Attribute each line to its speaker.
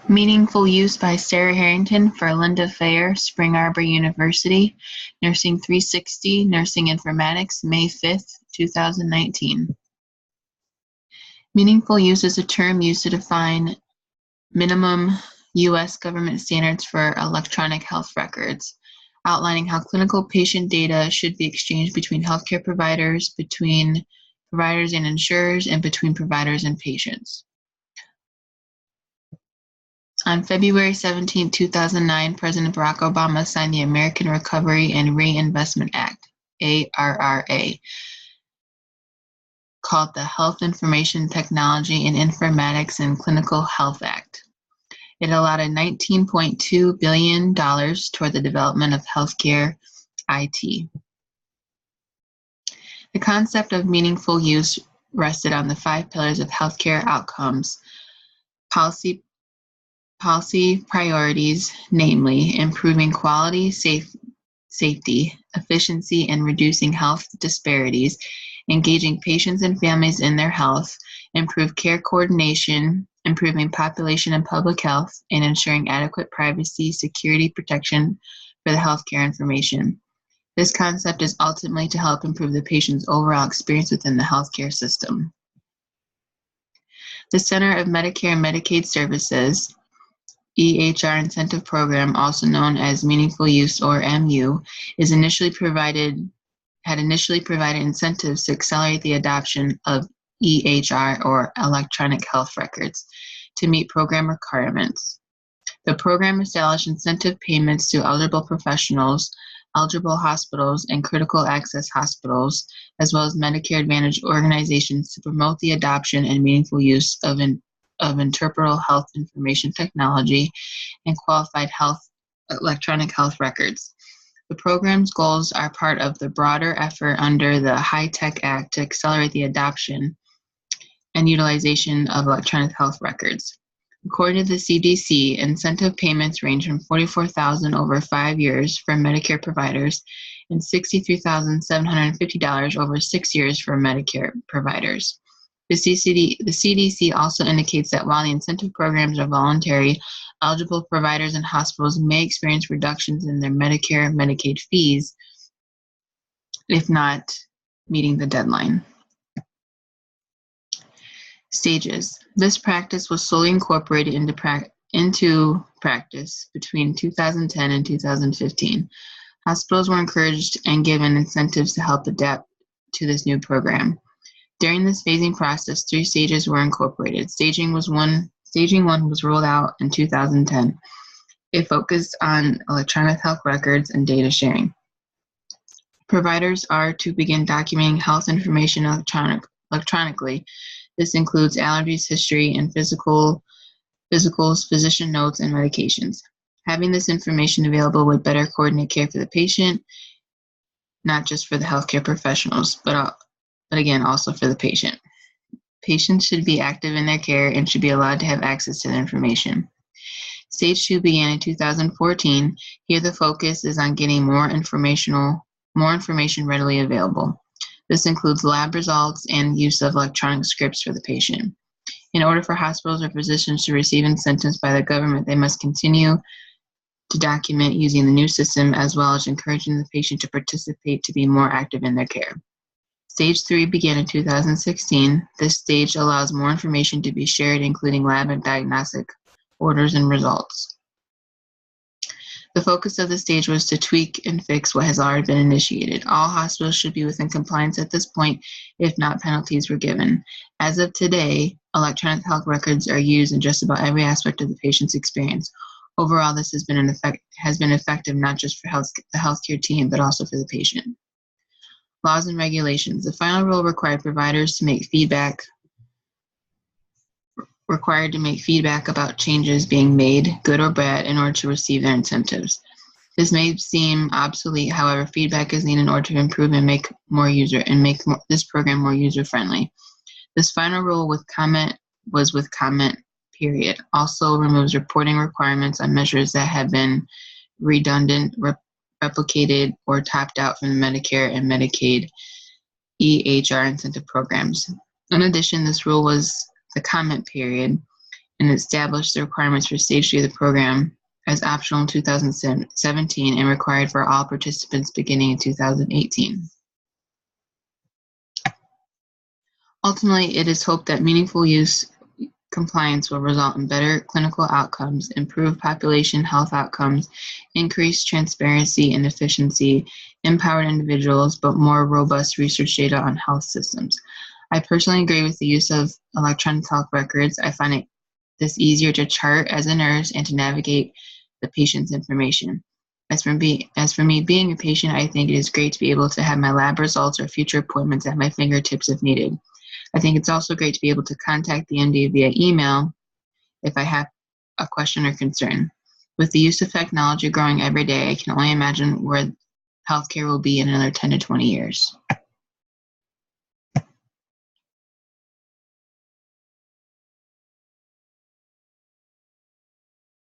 Speaker 1: Meaningful Use by Sarah Harrington for Linda Fair, Spring Arbor University, Nursing 360, Nursing Informatics, May 5th, 2019. Meaningful use is a term used to define minimum U.S. government standards for electronic health records, outlining how clinical patient data should be exchanged between healthcare providers, between providers and insurers, and between providers and patients. On February 17, 2009, President Barack Obama signed the American Recovery and Reinvestment Act, ARRA, called the Health Information Technology and Informatics and Clinical Health Act. It allotted $19.2 billion toward the development of healthcare IT. The concept of meaningful use rested on the 5 pillars of healthcare outcomes, policy priorities, namely improving quality, safety, efficiency, and reducing health disparities, engaging patients and families in their health, improve care coordination, improving population and public health, and ensuring adequate privacy, security, protection for the healthcare information. This concept is ultimately to help improve the patient's overall experience within the healthcare system. The Center of Medicare and Medicaid Services EHR incentive program, also known as Meaningful Use or MU, had initially provided incentives to accelerate the adoption of EHR or electronic health records to meet program requirements. The program established incentive payments to eligible professionals, eligible hospitals, and critical access hospitals, as well as Medicare Advantage organizations to promote the adoption and meaningful use of interpretal health information technology and qualified electronic health records. The program's goals are part of the broader effort under the HITECH Act to accelerate the adoption and utilization of electronic health records. According to the CDC, incentive payments range from $44,000 over 5 years for Medicare providers and $63,750 over 6 years for Medicare providers. The CDC also indicates that while the incentive programs are voluntary, eligible providers and hospitals may experience reductions in their Medicare and Medicaid fees if not meeting the deadline. Stages. This practice was slowly incorporated into practice between 2010 and 2015. Hospitals were encouraged and given incentives to help adapt to this new program. During this phasing process, 3 stages were incorporated. Staging 1 was rolled out in 2010. It focused on electronic health records and data sharing. Providers are to begin documenting health information electronically. This includes allergies, history, and physicals, physician notes, and medications. Having this information available would better coordinate care for the patient, not just for the healthcare professionals, but again, also for the patient. Patients should be active in their care and should be allowed to have access to the information. Stage 2 began in 2014. Here the focus is on getting more information readily available. This includes lab results and use of electronic scripts for the patient. In order for hospitals or physicians to receive incentives by the government, they must continue to document using the new system, as well as encouraging the patient to participate to be more active in their care. Stage 3 began in 2016. This stage allows more information to be shared, including lab and diagnostic orders and results. The focus of the stage was to tweak and fix what has already been initiated. All hospitals should be within compliance at this point, if not, penalties were given. As of today, electronic health records are used in just about every aspect of the patient's experience. Overall, this has been effective not just for the healthcare team, but also for the patient. Laws and regulations. The final rule required providers to make feedback about changes being made, good or bad, in order to receive their incentives. This may seem obsolete, however, feedback is needed in order to improve and make this program more user-friendly. This final rule was with comment period. Also removes reporting requirements on measures that have been redundant, replicated, or topped out from the Medicare and Medicaid EHR incentive programs. In addition, this rule was the comment period and established the requirements for Stage 3 of the program as optional in 2017 and required for all participants beginning in 2018. Ultimately, it is hoped that meaningful use compliance will result in better clinical outcomes, improved population health outcomes, increased transparency and efficiency, empowered individuals, but more robust research data on health systems. I personally agree with the use of electronic health records. I find this easier to chart as a nurse and to navigate the patient's information. As for me being a patient, I think it is great to be able to have my lab results or future appointments at my fingertips if needed. I think it's also great to be able to contact the MD via email if I have a question or concern. With the use of technology growing every day, I can only imagine where healthcare will be in another 10 to 20 years.